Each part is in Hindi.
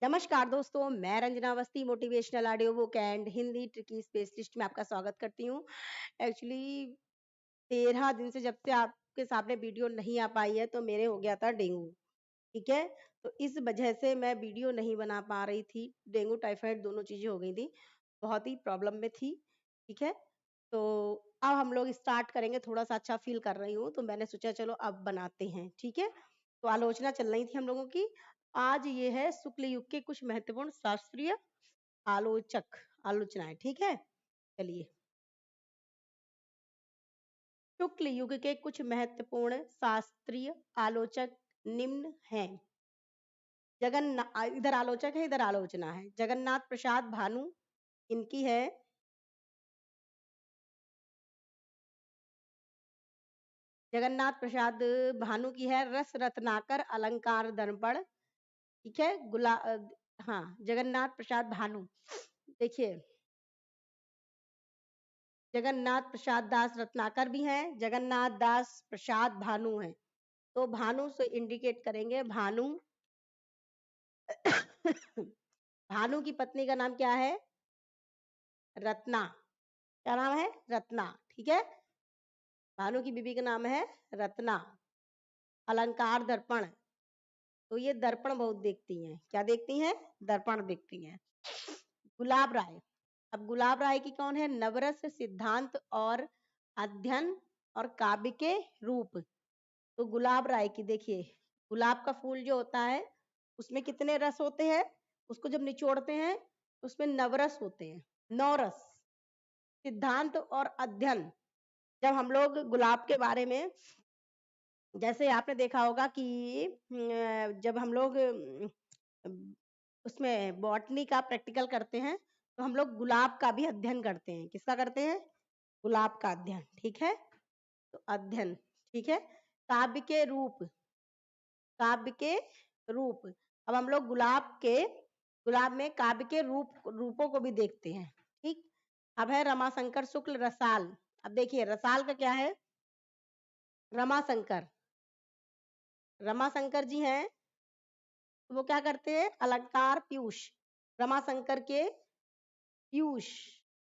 नमस्कार दोस्तों, मैं Ranjana Awasthi motivational audio book and Hindi tricky specialist में आपका स्वागत करती हूँ। एक्चुअली 13 दिन से जब से आपके सामने वीडियो नहीं आ पाई है तो मेरे हो गया था डेंगू। ठीक है, तो इस वजह से मैं वीडियो नहीं बना पा रही थी। डेंगू टाइफाइड दोनों चीजें हो गई थी, बहुत ही प्रॉब्लम में थी। ठीक है, तो अब हम लोग स्टार्ट करेंगे। थोड़ा सा अच्छा फील कर रही हूँ तो मैंने सोचा चलो अब बनाते हैं। ठीक है, तो आलोचना चल रही थी हम लोगों की। आज ये है शुक्ल युग के कुछ महत्वपूर्ण शास्त्रीय आलोचनाएं। ठीक है, चलिए। शुक्ल युग के कुछ महत्वपूर्ण शास्त्रीय आलोचक निम्न हैं। जगन्नाथ, इधर आलोचक है इधर आलोचना है। जगन्नाथ प्रसाद भानु, इनकी है। जगन्नाथ प्रसाद भानु की है रस रत्नाकर अलंकार दर्पण। ठीक है, हाँ, जगन्नाथ प्रसाद भानु। देखिए, जगन्नाथ प्रसाद दास रत्नाकर भी हैं, जगन्नाथ दास प्रसाद भानु हैं। तो भानु से इंडिकेट करेंगे भानु। भानु की पत्नी का नाम क्या है? रत्ना। क्या नाम है? रत्ना। ठीक है, भानु की बीबी का नाम है रत्ना। अलंकार दर्पण, तो ये दर्पण बहुत देखती हैं। क्या देखती हैं? दर्पण देखती हैं। गुलाब राय, अब गुलाब राय की कौन है? नवरस सिद्धांत और अध्ययन और काव्य के रूप। तो गुलाब राय की देखिए, गुलाब का फूल जो होता है उसमें कितने रस होते हैं? उसको जब निचोड़ते हैं उसमें नवरस होते हैं, 9 रस। सिद्धांत और अध्ययन, जब हम लोग गुलाब के बारे में, जैसे आपने देखा होगा कि जब हम लोग उसमें बॉटनी का प्रैक्टिकल करते हैं तो हम लोग गुलाब का भी अध्ययन करते हैं। किसका करते हैं? गुलाब का अध्ययन। ठीक है, तो अध्ययन। ठीक है, काव्य के रूप, काव्य के रूप। अब हम लोग गुलाब में काव्य के रूपों को भी देखते हैं। ठीक, अब है रमाशंकर शुक्ल रसाल। अब देखिए रसाल का क्या है? रमाशंकर, रमाशंकर जी हैं, तो वो क्या करते हैं? अलंकार पीयूष। रमाशंकर के पीयूष,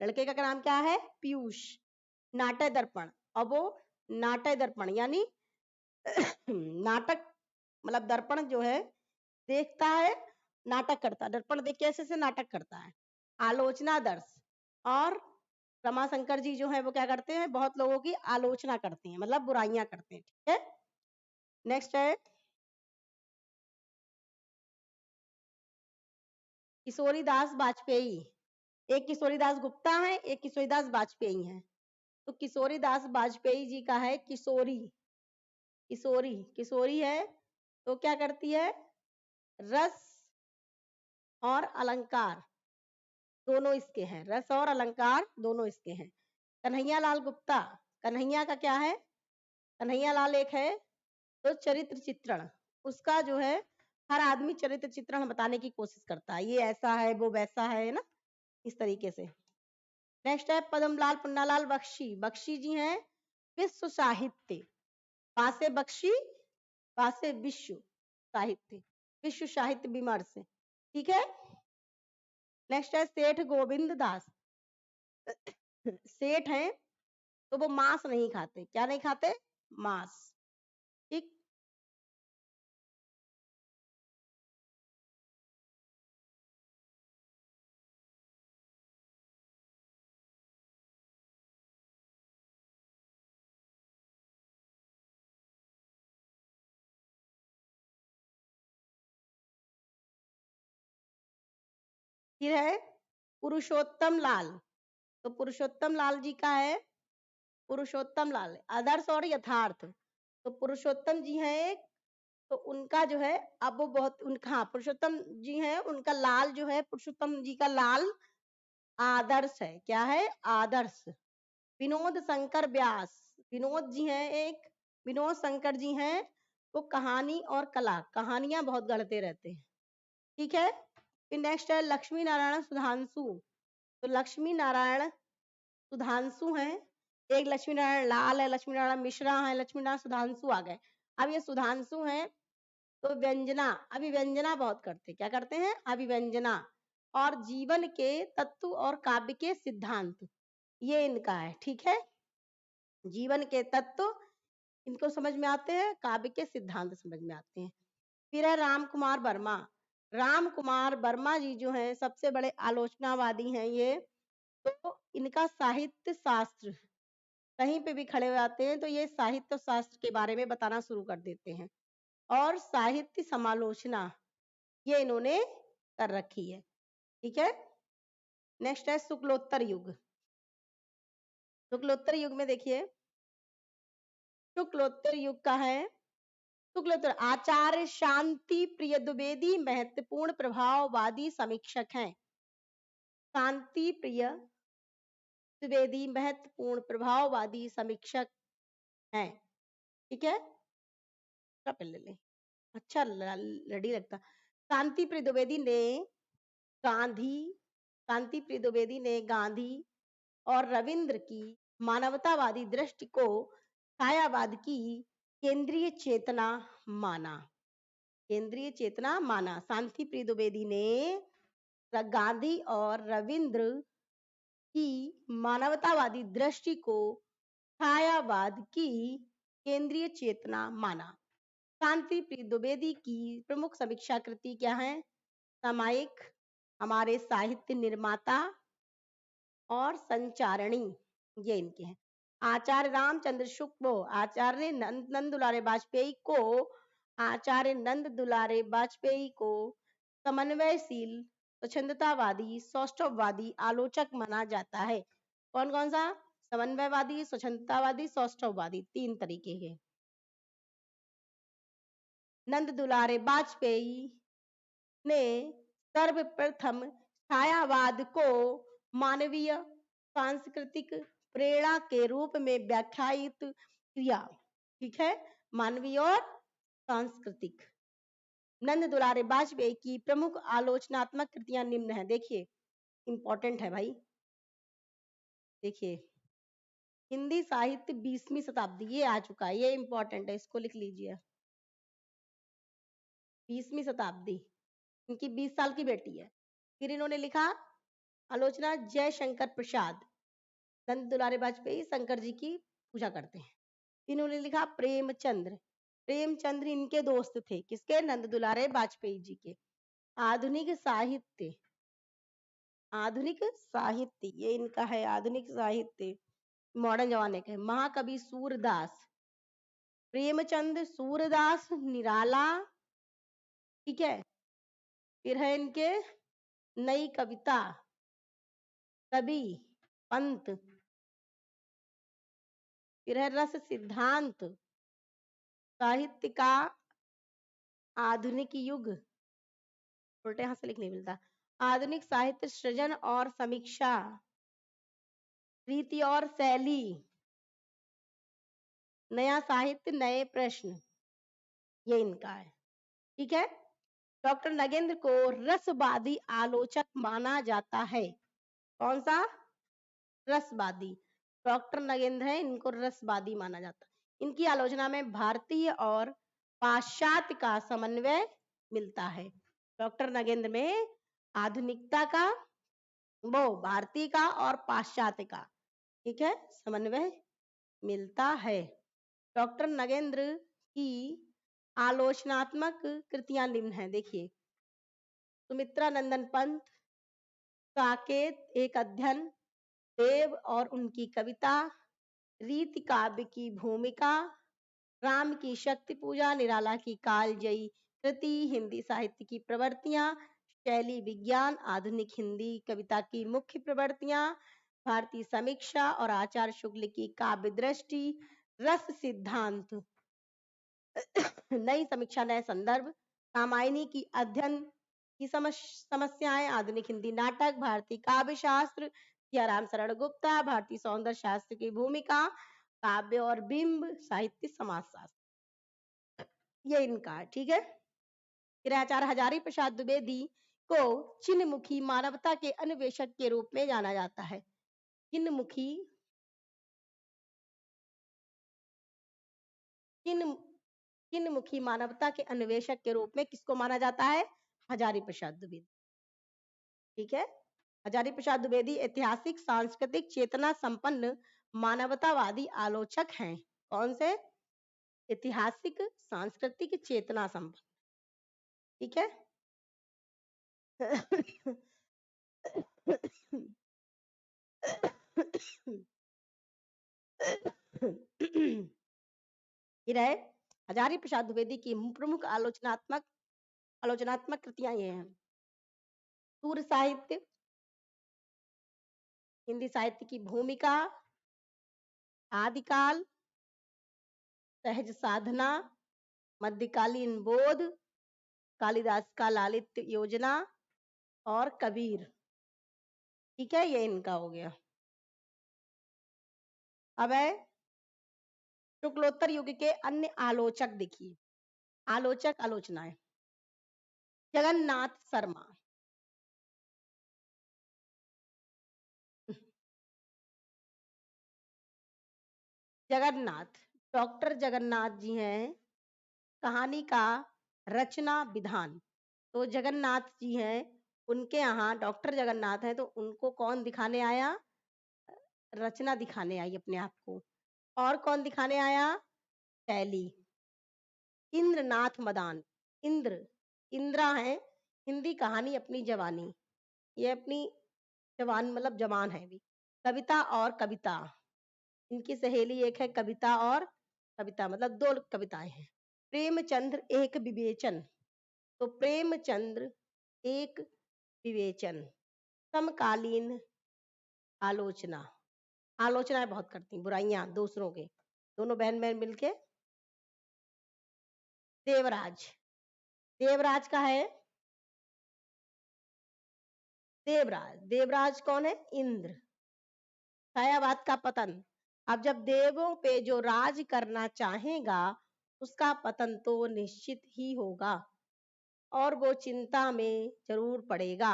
लड़के का नाम क्या है? पीयूष। नाट्य दर्पण, अब वो नाट्य दर्पण यानी नाटक, मतलब दर्पण जो है देखता है, नाटक करता है। दर्पण देख के ऐसे से नाटक करता है। आलोचना दर्श, और रमाशंकर जी जो है वो क्या करते हैं? बहुत लोगों की आलोचना करते हैं, मतलब बुराइयां करते हैं। ठीक है, नेक्स्ट है किशोरीदास वाजपेयी। एक किशोरीदास गुप्ता है, एक किशोरीदास वाजपेयी है। तो किशोरीदास वाजपेयी जी का है किशोरी। किशोरी, किशोरी है तो क्या करती है? रस और अलंकार दोनों इसके हैं, रस और अलंकार दोनों इसके हैं। कन्हैया लाल गुप्ता, कन्हैया का क्या है? कन्हैया लाल एक है तो चरित्र चित्रण, उसका जो है हर आदमी चरित्र चित्रण बताने की कोशिश करता है, ये ऐसा है वो वैसा है ना, इस तरीके से। नेक्स्ट है पद्मलाल पन्नालाल बख्शी। बख्शी जी हैं विश्व साहित्य, पासे बख्शी, पासे विश्व साहित्य, विश्व साहित्य विमर्श। ठीक है, नेक्स्ट है सेठ गोविंद दास। सेठ हैं तो वो मांस नहीं खाते। क्या नहीं खाते? मांस। ठीक, फिर है पुरुषोत्तम लाल। तो पुरुषोत्तम लाल जी का है, पुरुषोत्तम लाल आदर्श और यथार्थ। तो पुरुषोत्तम जी हैं एक, तो उनका जो है, अब वो बहुत उनका, हाँ, पुरुषोत्तम जी हैं, उनका लाल जो है, पुरुषोत्तम जी का लाल आदर्श है। क्या है? आदर्श। विनोद शंकर व्यास, विनोद जी हैं एक, विनोद शंकर जी हैं, वो कहानी और कला, कहानियां बहुत गढ़ते रहते हैं। ठीक है, फिर नेक्स्ट है लक्ष्मी नारायण सुधांशु। तो लक्ष्मी नारायण सुधांशु हैं, एक लक्ष्मी नारायण लाल है, लक्ष्मी नारायण मिश्रा है, लक्ष्मी नारायण सुधांशु आ गए। अब ये सुधांशु हैं तो व्यंजना, अभिव्यंजना बहुत करते, क्या करते हैं? अभिव्यंजना। और जीवन के तत्व और काव्य के सिद्धांत, ये इनका है, ठीक है। जीवन के तत्व इनको समझ में आते हैं, काव्य के सिद्धांत समझ में आते हैं। फिर है राम कुमार वर्मा। राम कुमार वर्मा जी जो हैं सबसे बड़े आलोचनावादी हैं ये। तो इनका साहित्य शास्त्र, कहीं पे भी खड़े हो जाते हैं तो ये साहित्य शास्त्र के बारे में बताना शुरू कर देते हैं। और साहित्य समालोचना ये इन्होंने कर रखी है, ठीक है। नेक्स्ट है शुक्लोत्तर युग। शुक्लोत्तर युग में देखिए, शुक्लोत्तर युग का है, शुक्लोत्तर आचार्य शांति प्रिय द्विवेदी महत्वपूर्ण प्रभाववादी समीक्षक हैं। शांति प्रिय द्विवेदी महत्वपूर्ण प्रभाववादी समीक्षक हैं, ठीक है। ले ले, अच्छा लड़ी लगता। शांति प्रिय द्विवेदी ने गांधी, शांति प्रिय द्विवेदी ने गांधी और रविंद्र की मानवतावादी दृष्टि को छायावाद की केंद्रीय चेतना माना। केंद्रीय चेतना माना। शांति प्रिय द्विवेदी ने गांधी और रविंद्र की मानवतावादी दृष्टि को छायावाद की केंद्रीय चेतना माना। शांति प्रिय द्विवेदी की प्रमुख समीक्षा कृति क्या है? सामायिक, हमारे साहित्य निर्माता और संचारणी, ये इनके हैं। आचार्य रामचंद्र शुक्ल, आचार्य नंद दुलारे वाजपेयी को, आचार्य नंद दुलारे वाजपेयी को समन्वयशील, स्वच्छंदतावादी, सौष्ठववादी आलोचक माना जाता है। कौन कौन सा? समन्वयवादी, स्वच्छंदतावादी, सौष्ठववादी, तीन तरीके के। नंद दुलारे वाजपेयी ने सर्वप्रथम छायावाद को मानवीय सांस्कृतिक प्रेरणा के रूप में व्याख्यायित किया, ठीक है। मानवीय और सांस्कृतिक। नंद दुलारे वाजपेयी की प्रमुख आलोचनात्मक कृतियां निम्न हैं। देखिए, इंपॉर्टेंट है भाई, देखिए, हिंदी साहित्य 20वीं शताब्दी, ये आ चुका है, ये इंपॉर्टेंट है, इसको लिख लीजिए। 20वीं शताब्दी, इनकी 20 साल की बेटी है। फिर इन्होंने लिखा आलोचना जयशंकर प्रसाद। नंद दुलारे वाजपेयी शंकर जी की पूजा करते हैं। इन्होंने लिखा प्रेमचंद्र। प्रेमचंद्र इनके दोस्त थे, किसके? नंद दुलारे वाजपेयी जी के। आधुनिक साहित्य, आधुनिक साहित्य, ये इनका है आधुनिक साहित्य, मॉडर्न जमाने के। महाकवि सूरदास, प्रेमचंद, सूरदास, निराला, ठीक है। फिर है इनके नई कविता, कवि, पंत। फिर है रस सिद्धांत, साहित्य का आधुनिक युग, उल्टे हाथ से लिख नहीं मिलता। आधुनिक साहित्य सृजन और समीक्षा, रीति और शैली, नया साहित्य नए प्रश्न, ये इनका है, ठीक है। डॉक्टर नगेंद्र को रसवादी आलोचक माना जाता है। कौन सा? रसवादी। डॉक्टर नगेंद्र है, इनको रसवादी माना जाता है। इनकी आलोचना में भारतीय और पाश्चात्य का समन्वय मिलता है। डॉक्टर नगेंद्र में आधुनिकता का, वो भारतीय का और पाश्चात्य का, ठीक है, समन्वय मिलता है। डॉक्टर नगेंद्र की आलोचनात्मक कृतियां निम्न हैं, देखिए। सुमित्रा नंदन पंत, साकेत एक अध्ययन, देव और उनकी कविता, रीति काव्य की भूमिका, राम की शक्ति पूजा, निराला की कालजयी कृति, हिंदी साहित्य की प्रवृत्तियां, शैली विज्ञान, आधुनिक हिंदी कविता की मुख्य प्रवृत्तियां, भारतीय समीक्षा और आचार्य शुक्ल की काव्य दृष्टि, रस सिद्धांत, नई समीक्षा नए संदर्भ, रामायणी की अध्ययन की समस्याएं, आधुनिक हिंदी नाटक, भारतीय काव्य शास्त्र, सियाराम शरण गुप्ता, भारतीय सौंदर्य शास्त्र की भूमिका, काव्य और बिंब, साहित्य समाजशास्त्र, ये इनका है, ठीक है। फिर आचार्य हजारी प्रसाद द्विवेदी को चिन्हमुखी मानवता के अन्वेषक के रूप में जाना जाता है। चिन्हमुखी, चिन्ह किन मुखी मानवता के अन्वेषक के रूप में किसको माना जाता है? हजारी प्रसाद द्विवेदी। ठीक है, हजारी प्रसाद द्विवेदी ऐतिहासिक सांस्कृतिक चेतना संपन्न मानवतावादी आलोचक हैं। कौन से? ऐतिहासिक सांस्कृतिक चेतना संपन्न। ठीक है। फिर है हजारी प्रसाद द्विवेदी की प्रमुख आलोचनात्मक कृतियां ये हैं। सूर साहित्य, हिंदी साहित्य की भूमिका, आदिकाल, सहज साधना, मध्यकालीन बोध, कालिदास का लालित्य योजना और कबीर। ठीक है, ये इनका हो गया। अब है शुक्लोत्तर युग के अन्य आलोचक। देखिए, आलोचक आलोचनाएं। जगन्नाथ शर्मा, जगन्नाथ, डॉक्टर जगन्नाथ जी हैं कहानी का रचना विधान। तो जगन्नाथ जी हैं, उनके यहाँ डॉक्टर जगन्नाथ हैं, तो उनको कौन दिखाने आया? रचना दिखाने आई अपने आप को। और कौन दिखाने आया? शैली। इंद्रनाथ मदान, इंद्र, इंद्रा है, हिंदी कहानी अपनी जवानी। ये अपनी जवान मतलब जवान है भी। कविता और कविता, इनकी सहेली एक है कविता और कविता, मतलब दो कविताएं हैं। प्रेमचंद्र एक विवेचन, तो प्रेमचंद्र एक विवेचन। समकालीन आलोचना, आलोचनाएं बहुत करती, बुराइयां दूसरों के। दोनों बहन बहन मिलके। देवराज, देवराज का है देवराज, देवराज कौन है? इंद्र। छायावाद का पतन, अब जब देवों पे जो राज करना चाहेगा उसका पतन तो निश्चित ही होगा और वो चिंता में जरूर पड़ेगा।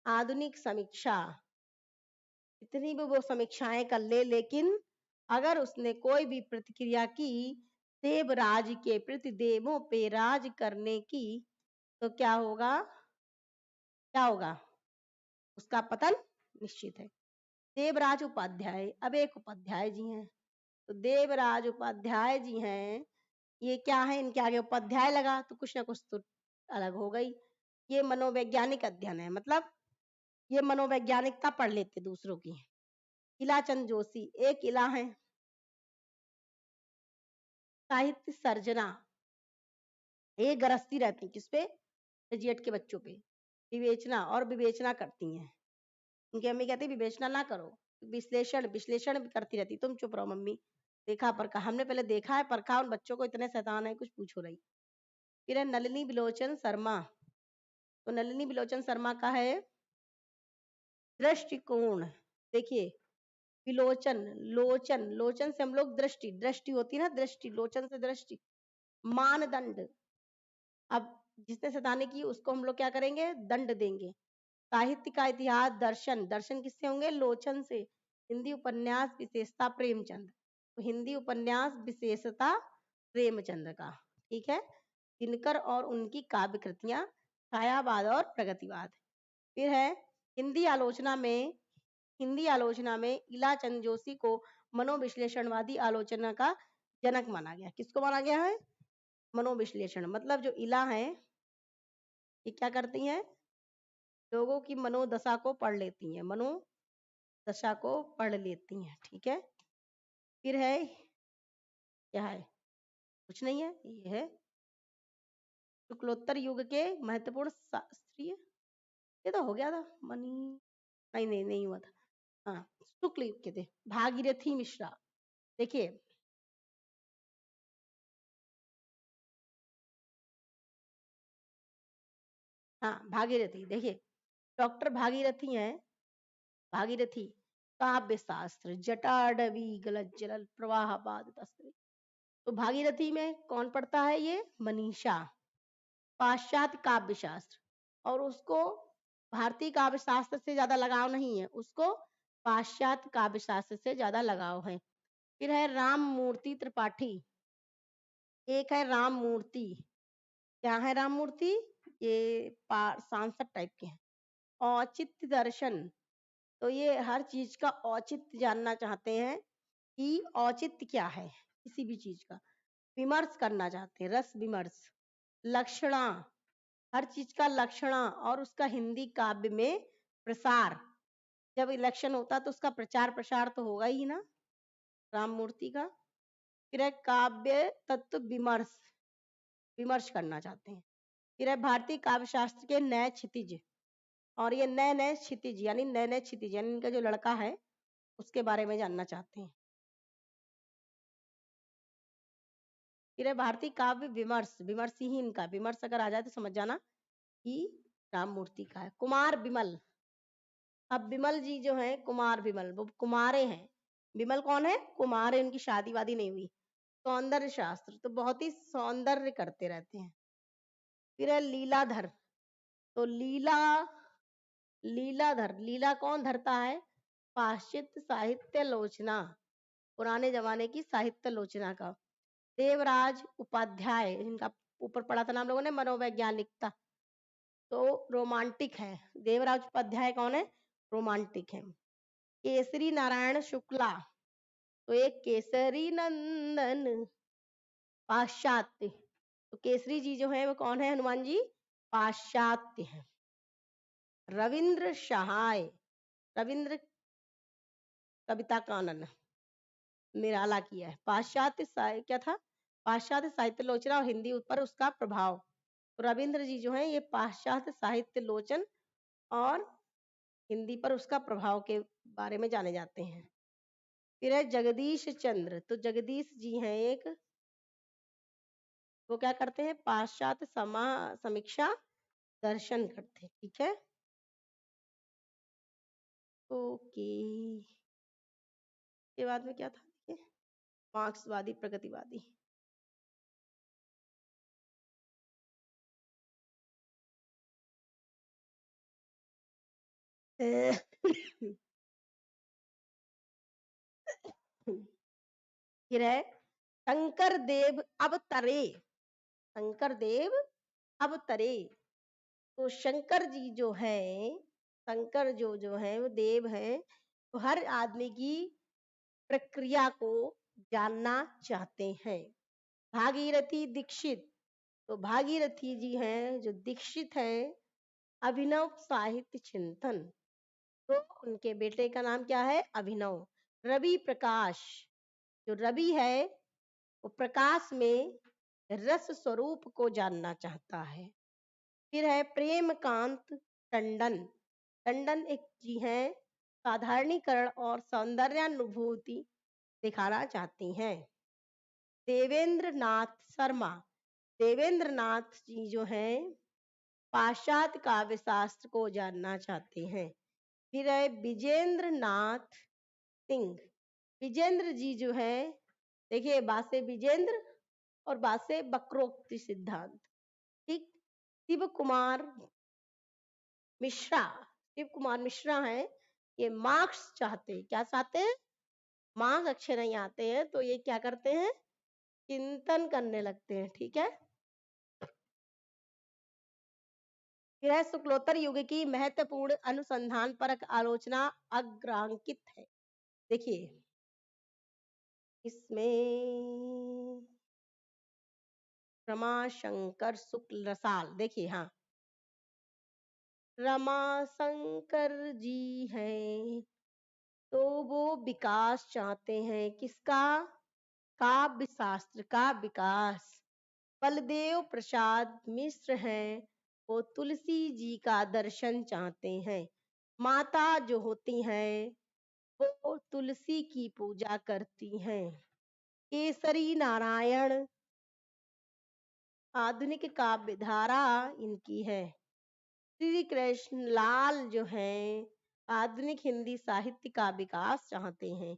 आधुनिक समीक्षा, इतनी भी वो समीक्षाएं कर ले, लेकिन अगर उसने कोई भी प्रतिक्रिया की देवराज के प्रति, देवों पे राज करने की, तो क्या होगा? क्या होगा? उसका पतन निश्चित है। देवराज उपाध्याय, अब एक उपाध्याय जी हैं, तो देवराज उपाध्याय जी हैं, ये क्या है? इनके आगे उपाध्याय लगा तो कुछ ना कुछ तो अलग हो गई। ये मनोवैज्ञानिक अध्ययन है, मतलब ये मनोवैज्ञानिकता पढ़ लेते दूसरों की। इलाचंद जोशी, एक इला है। साहित्य सर्जना, ये गरजती रहती किसपे? ग्रेजुएट के बच्चों पे। विवेचना, और विवेचना करती हैं। उनकी मम्मी कहती विवेचना ना करो, विश्लेषण विश्लेषण भी करती रहती। तुम चुप रहो मम्मी, देखा परखा, हमने पहले देखा है परखा, उन बच्चों को इतने शैतान है कुछ पूछो नहीं। फिर है नलिनी बिलोचन शर्मा, तो नलिनी बिलोचन शर्मा का है दृष्टिकोण। देखिए, विलोचन, लोचन, लोचन से हम लोग दृष्टि, दृष्टि होती है ना, दृष्टि, लोचन से दृष्टि। मानदंड, अब जिसने शैतानी की उसको हम लोग क्या करेंगे? दंड देंगे। साहित्य का इतिहास, दर्शन, दर्शन किससे होंगे? लोचन से। हिंदी उपन्यास विशेषता प्रेमचंद, तो हिंदी उपन्यास विशेषता प्रेमचंद का। ठीक है। दिनकर और उनकी काव्य कृतियां, छायावाद और प्रगतिवाद। फिर है हिंदी आलोचना में, हिंदी आलोचना में इलाचंद जोशी को मनोविश्लेषणवादी आलोचना का जनक माना गया। किसको माना गया है? मनोविश्लेषण, मतलब जो इला है ये क्या करती हैं? लोगों की मनोदशा को पढ़ लेती हैं, मनोदशा को पढ़ लेती हैं। ठीक है। फिर है, क्या है? कुछ नहीं है, ये है शुक्लोत्तर युग के महत्वपूर्ण शास्त्रीय। ये तो हो गया था मनी, नहीं नहीं नहीं हुआ था। हाँ, शुक्ल युग के थे भागीरथी मिश्रा। देखिए, हाँ भागीरथी, देखिए डॉक्टर भागीरथी हैं। भागीरथी काव्य शास्त्र, जटाडवी गलत जलल प्रवाह बाद तस्त्री। तो भागीरथी में कौन पढ़ता है? ये मनीषा। पाश्चात्य काव्य शास्त्र, और उसको भारतीय काव्य शास्त्र से ज्यादा लगाव नहीं है, उसको पाश्चात्य काव्य शास्त्र से ज्यादा लगाव है। फिर है राम मूर्ति त्रिपाठी, एक है राम मूर्ति। क्या है राम मूर्ति? ये सांसद टाइप के हैं। औचित्य दर्शन, तो ये हर चीज का औचित्य जानना चाहते हैं कि औचित्य क्या है किसी भी चीज का, विमर्श करना चाहते हैं, रस विमर्श। लक्षणा, हर चीज का लक्षणा और उसका हिंदी काव्य में प्रसार। जब इलेक्शन होता तो उसका प्रचार प्रसार तो होगा ही ना राम मूर्ति का। फिर है काव्य तत्व विमर्श, विमर्श करना चाहते हैं। फिर है भारतीय काव्य शास्त्र के नए क्षितिज, और ये नए नए क्षितिज यानी नए नए क्षितिज यानी इनका जो लड़का है उसके बारे में जानना चाहते हैं। फिर है भारतीय काव्य विमर्श, विमर्श ही इनका, विमर्श अगर आ जाए तो समझ जाना कि राम मूर्ति का है। कुमार विमल, अब विमल जी जो है कुमार विमल, वो कुमारे हैं। विमल कौन है? कुमार है, उनकी शादी वादी नहीं हुई। सौंदर्य शास्त्र, तो बहुत ही सौंदर्य करते रहते हैं। फिर है लीलाधर, तो लीलाधर, लीला कौन धरता है? पाश्चात्य साहित्य लोचना, पुराने जमाने की साहित्य लोचना का। देवराज उपाध्याय, इनका ऊपर पढ़ा था नाम लोगों ने, मनोवैज्ञानिकता, तो रोमांटिक है। देवराज उपाध्याय कौन है? रोमांटिक है। केसरी नारायण शुक्ला, तो एक केसरी नंदन पाश्चात्य, तो केसरी जी जो है वो कौन है? हनुमान जी पाश्चात्य है। रविंद्र सहाय, रविंद्र कविता कानन निराला किया है। पाश्चात्य क्या था? पाश्चात्य साहित्य लोचना और हिंदी पर उसका प्रभाव। तो रविंद्र जी जो है ये पाश्चात्य साहित्य लोचन और हिंदी पर उसका प्रभाव के बारे में जाने जाते हैं। फिर है जगदीश चंद्र, तो जगदीश जी हैं एक, वो क्या करते हैं? पाश्चात्य समीक्षा दर्शन करते हैं। ठीक है, ओके। के बाद में क्या था? मार्क्सवादी प्रगतिवादी। फिर है शंकर देव अवतरे, शंकर देव अवतरे, तो शंकर जी जो है, शंकर जो है वो देव है, तो हर आदमी की प्रक्रिया को जानना चाहते हैं। भागीरथी दीक्षित, तो भागीरथी जी हैं जो दीक्षित है अभिनव साहित्य चिंतन, तो उनके बेटे का नाम क्या है? अभिनव। रवि प्रकाश, जो रवि है वो प्रकाश में रस स्वरूप को जानना चाहता है। फिर है प्रेमकांत टंडन, टंडन एक जी हैं साधारणीकरण और सौंदर्यानुभूति दिखाना चाहती हैं। देवेंद्र नाथ शर्मा, देवेंद्र नाथ जी जो हैं पाश्चात्य काव्य शास्त्र को जानना चाहते हैं। फिर है विजेंद्र नाथ सिंह, विजेंद्र जी जो है, देखिए बासे विजेंद्र और बासे वक्रोक्ति सिद्धांत। ठीक। शिव कुमार मिश्रा, शिव कुमार मिश्रा है, ये मार्क्स चाहते हैं। क्या चाहते हैं? मार्क्स अच्छे नहीं आते हैं तो ये क्या करते हैं? चिंतन करने लगते हैं। ठीक है। फिर है शुक्लोत्तर युग की महत्वपूर्ण अनुसंधान परक आलोचना अग्रांकित है। देखिए इसमें रमाशंकर शुक्ल रसाल, देखिए हाँ रमाशंकर जी हैं, तो वो विकास चाहते हैं किसका? काव्य शास्त्र का विकास। बलदेव प्रसाद मिश्र हैं, वो तुलसी जी का दर्शन चाहते हैं। माता जो होती हैं वो तुलसी की पूजा करती हैं। केसरी नारायण आधुनिक काव्य धारा इनकी है। श्री कृष्ण लाल जो हैं आधुनिक हिंदी साहित्य का विकास चाहते हैं।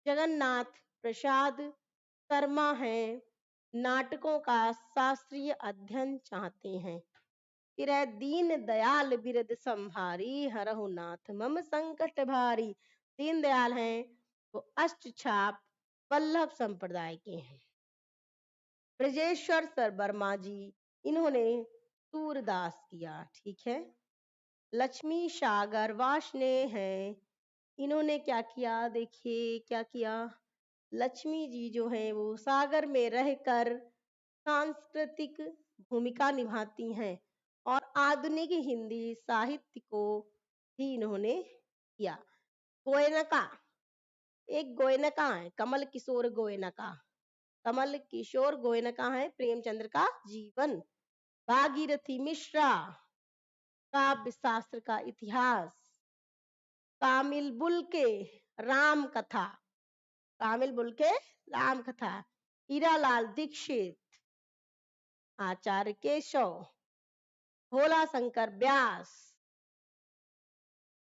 जगन्नाथ प्रसाद शर्मा हैं, नाटकों का शास्त्रीय अध्ययन चाहते हैं। फिर है दीन दयाल बिरद संभारी हरहु नाथ मम संकट भारी, दीन दयाल हैं वो अष्टछाप वल्लभ संप्रदाय के हैं। ब्रजेश्वर सर वर्मा जी, इन्होंने सूरदास किया। ठीक है। लक्ष्मी सागर वार्ष्णेय है, इन्होंने क्या किया, देखिए क्या किया। लक्ष्मी जी जो है वो सागर में रहकर सांस्कृतिक भूमिका निभाती हैं और आधुनिक हिंदी साहित्य को भी इन्होंने किया। गोयनका, एक गोयनका है कमल किशोर गोयनका, कमल किशोर गोयनका है प्रेमचंद्र का जीवन। भागीरथी मिश्रा, काव्य शास्त्र का इतिहास। कामिल बुल्के, राम कथा, कामिल बुल्के राम कथा। हीरालाल दीक्षित, आचार्य केशव। भोला शंकर व्यास,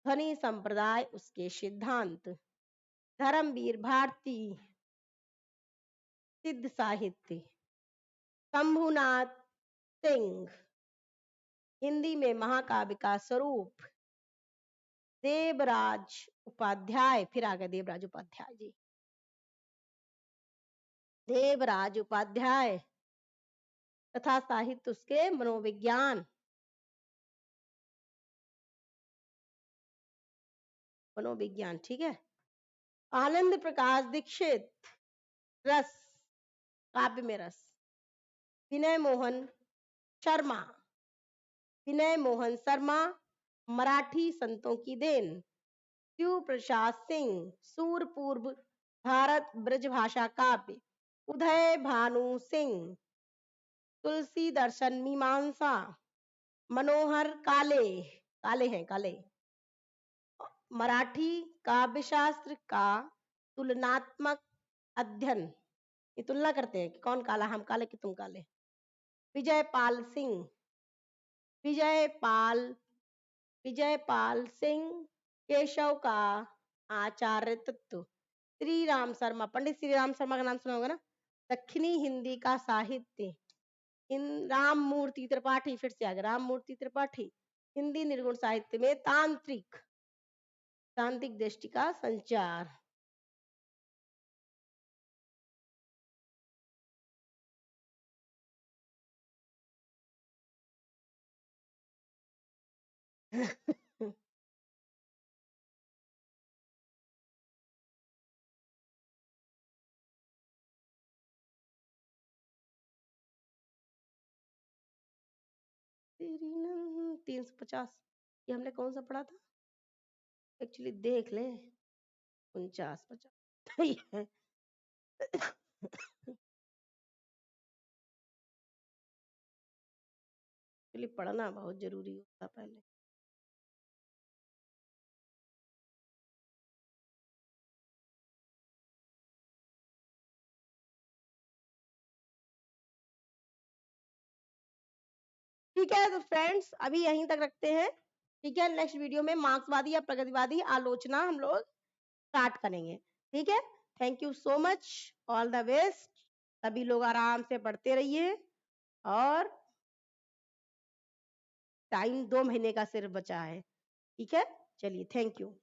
ध्वनि संप्रदाय उसके सिद्धांत। धर्मवीर भारती, सिद्ध साहित्य। शंभुनाथ सिंह, हिंदी में महाकाव्य का स्वरूप। देवराज उपाध्याय, फिर आ गए देवराज उपाध्याय जी। देवराज उपाध्याय, तथा साहित्य उसके मनोविज्ञान। मनोविज्ञान, ठीक है। आनंद प्रकाश दीक्षित, रस, काव्य में रस। विनय मोहन शर्मा, विनय मोहन शर्मा, मराठी संतों की देन। शिव प्रसाद सिंह, सूरपूर्व भारत ब्रजभाषा काव्य। उदय भानु सिंह, तुलसी दर्शन मीमांसा। मनोहर काले, काले हैं काले, मराठी काव्य शास्त्र का तुलनात्मक अध्ययन। ये तुलना करते हैं कि कौन काला, हम काले कि तुम काले। विजयपाल सिंह, विजयपाल सिंह, केशव का आचार्य तत्व। श्री राम शर्मा, पंडित श्री राम शर्मा का नाम सुना होगा ना। दक्षिणी हिंदी का साहित्य। राम मूर्ति त्रिपाठी, फिर से आ गया राम मूर्ति त्रिपाठी। हिंदी निर्गुण साहित्य में तांत्रिक, तांत्रिक दृष्टि का संचार। तेरी 350, ये हमने कौन सा पढ़ा था एक्चुअली, देख ले। 49 50 एक्चुअली पढ़ना बहुत जरूरी होता पहले। ठीक है, तो फ्रेंड्स अभी यहीं तक रखते हैं। ठीक है, नेक्स्ट वीडियो में मार्क्सवादी या प्रगतिवादी आलोचना हम लोग स्टार्ट करेंगे। ठीक है, thank you so much, all the best. सभी लोग आराम से पढ़ते रहिए, और टाइम 2 महीने का सिर्फ बचा है। ठीक है, चलिए, थैंक यू।